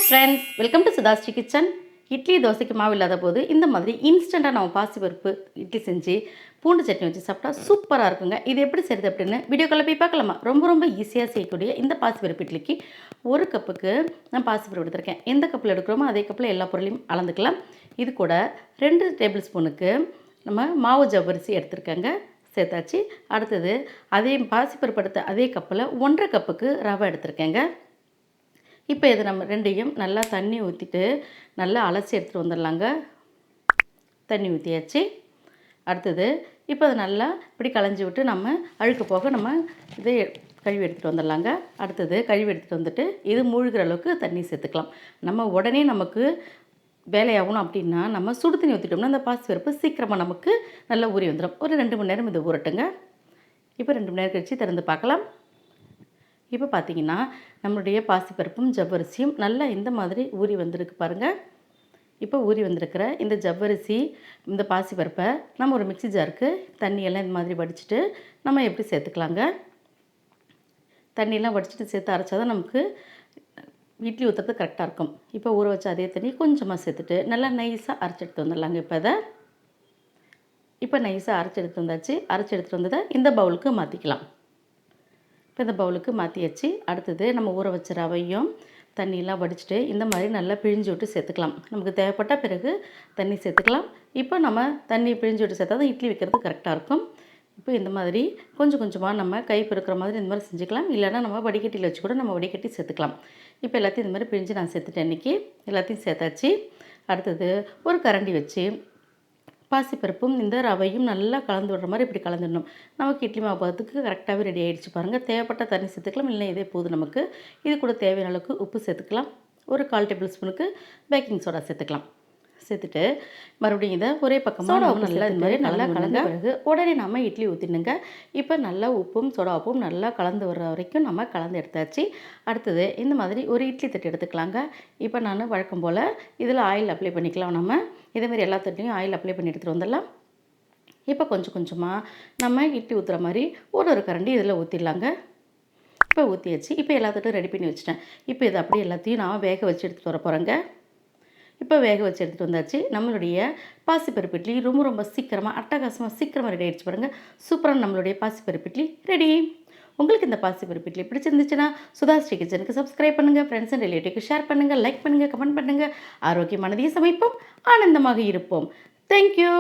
Friends, welcome to Sudhasri kitchen. Idli தோசைக்கு மாவு இல்லாத போது இந்த மாதிரி இன்ஸ்டண்ட்டாக நம்ம பாசிப்பருப்பு இட்லி செஞ்சு பூண்டு சட்னி வச்சு சாப்பிட்டா சூப்பராக இருக்குங்க. இது எப்படி செய்யுது அப்படின்னு வீடியோக்குள்ளே போய் பார்க்கலாமா? ரொம்ப ஈஸியாக செய்யக்கூடிய இந்த பாசிப்பருப்பு இட்லிக்கு ஒரு கப்புக்கு நான் பாசிப்பருப்பு எடுத்திருக்கேன். எந்த கப்பில் எடுக்கிறோமோ அதே கப்பில் எல்லா பொருளையும் அளந்துக்கலாம். இது கூட 2 டேபிள் ஸ்பூனுக்கு நம்ம மாவு ஜவ்வரிசி எடுத்துருக்கேங்க, சேர்த்தாச்சு. அடுத்தது அதே பாசிப்பருப்பு எடுத்த அதே கப்பில் 1.5 கப்புக்கு ரவை எடுத்திருக்கேங்க. இப்போ இது நம்ம ரெண்டையும் நல்லா தண்ணி ஊற்றிட்டு நல்லா அலசி எடுத்துகிட்டு வந்துடலாங்க. தண்ணி ஊற்றியாச்சு. அடுத்தது இப்போ அதை நல்லா இப்படி களைஞ்சி விட்டு நம்ம அழுக்கு போக நம்ம இதை கழுவி எடுத்துகிட்டு வந்துடலாங்க. அடுத்தது கழுவி எடுத்துகிட்டு வந்துட்டு இது மூழ்கிற அளவுக்கு தண்ணி சேர்த்துக்கலாம். நம்ம உடனே நமக்கு வேலையாகணும் அப்படின்னா நம்ம சுடு தண்ணி ஊற்றிட்டோம்னா அந்த பாசிப்பருப்பு சீக்கிரமாக நமக்கு நல்லா ஊறி வந்துடும். ஒரு 2 மணி நேரம் இது ஊறட்டுங்க. இப்போ 2 மணி நேரம் கழித்து திறந்து பார்க்கலாம். இப்போ பார்த்தீங்கன்னா நம்மளுடைய பாசிப்பருப்பும் ஜவ்வரிசியும் நல்லா இந்த மாதிரி ஊறி வந்திருக்கு பாருங்கள். இப்போ ஊறி வந்திருக்கிற இந்த ஜவ்வரிசி இந்த பாசிப்பருப்பை நம்ம ஒரு மிக்ஸி ஜாருக்கு தண்ணியெல்லாம் இந்த மாதிரி வடிச்சிட்டு நம்ம எப்படி சேர்த்துக்கலாங்க. தண்ணியெல்லாம் வடிச்சிட்டு சேர்த்து அரைச்சா தான் நமக்கு இட்லி ஊற்றுறது கரெக்டாக இருக்கும். இப்போ ஊற வச்ச அதே தண்ணி கொஞ்சமாக சேர்த்துட்டு நல்லா நைஸாக அரைச்சி எடுத்து வந்துடலாங்க. இப்போ நைஸாக அரைச்சி எடுத்து வந்தாச்சு. அரைச்சி எடுத்துகிட்டு வந்ததை இந்த பவுலுக்கு மாற்றிக்கலாம். இப்போ இந்த பவுலுக்கு மாற்றியாச்சு. அடுத்தது நம்ம ஊற வச்ச ரவையும் தண்ணியெலாம் வடிச்சிட்டு இந்த மாதிரி நல்லா பிழிஞ்சு விட்டு சேர்த்துக்கலாம். நமக்கு தேவைப்பட்ட பிறகு தண்ணி சேர்த்துக்கலாம். இப்போ நம்ம தண்ணி பிழிஞ்சு விட்டு சேர்த்தா தான் இட்லி வைக்கிறது கரெக்டாக இருக்கும். இப்போ இந்த மாதிரி கொஞ்சம் கொஞ்சமாக நம்ம கை பொறுக்கிற மாதிரி இந்த மாதிரி செஞ்சுக்கலாம். இல்லைனா நம்ம வடிகட்டியில் வச்சு கூட நம்ம வடிகட்டி சேர்த்துக்கலாம். இப்போ எல்லாத்தையும் இந்த மாதிரி பிழிஞ்சு நான் சேர்த்துட்டேன். இன்றைக்கி எல்லாத்தையும் சேர்த்தாச்சு. அடுத்தது ஒரு கரண்டி வச்சு பாசிப்பருப்பும் இந்த ரவையும் நல்லா கலந்து விடுற மாதிரி இப்படி கலந்துடணும். நமக்கு இட்லி மாவு பதத்துக்கு கரெக்டாகவே ரெடி ஆகிடுச்சு பாருங்கள். தேவைப்பட்ட தண்ணி சேர்த்துக்கலாம், இல்லை இதே போதும் நமக்கு. இது கூட தேவையான அளவுக்கு உப்பு சேர்த்துக்கலாம். ஒரு 1/4 டேபிள் ஸ்பூனுக்கு பேக்கிங் சோடா சேர்த்துக்கலாம். சேர்த்துட்டு மறுபடியும் இதை ஒரே பக்கமாக நல்லா இந்த மாதிரி நல்லா கலந்த பிறகு உடனே நம்ம இட்லி ஊற்றினுங்க. இப்போ நல்லா உப்பும் சோடாப்பும் நல்லா கலந்து வர்ற வரைக்கும் நம்ம கலந்து எடுத்தாச்சு. அடுத்தது இந்த மாதிரி ஒரு இட்லி தட்டு எடுத்துக்கலாங்க. இப்போ நான் வழக்கம் போல் இதில் ஆயில் அப்ளை பண்ணிக்கலாம். நம்ம இதேமாதிரி எல்லா தட்டையும் ஆயில் அப்ளை பண்ணி எடுத்துகிட்டு வந்துடலாம். இப்போ கொஞ்சம் கொஞ்சமாக நம்ம இட்லி ஊற்றுற மாதிரி ஒரு கரண்டி இதில் ஊற்றிடலாங்க. இப்போ ஊற்றியாச்சு. இப்போ எல்லா தட்டும் ரெடி பண்ணி வச்சுட்டேன். இப்போ இதை அப்படியே எல்லாத்தையும் நான் வேக வச்சு எடுத்துகிட்டு வர போகிறேங்க. இப்போ வேக வச்சு எடுத்துகிட்டு வந்தாச்சு. நம்மளுடைய பாசிப்பருப்பு இட்லி ரொம்ப சீக்கிரமாக அட்டகாசமாக சீக்கிரமாக ரெடி ஆகிடுச்சு பாருங்கள். சூப்பராக நம்மளுடைய பாசிப்பருப்பு இட்லி ரெடி. உங்களுக்கு இந்த பாசிப்பருப்பு இட்லி பிடிச்சிருந்துச்சுன்னா சுதாஸ்ரீ கிச்சனுக்கு சப்ஸ்கிரைப் பண்ணுங்கள். ஃப்ரெண்ட்ஸ் அண்ட் ரிலேட்டிவ்க்கு ஷேர் பண்ணுங்கள், லைக் பண்ணுங்கள், கமெண்ட் பண்ணுங்கள். ஆரோக்கியமானதையும் சமைப்போம், ஆனந்தமாக இருப்போம். தேங்க்யூ.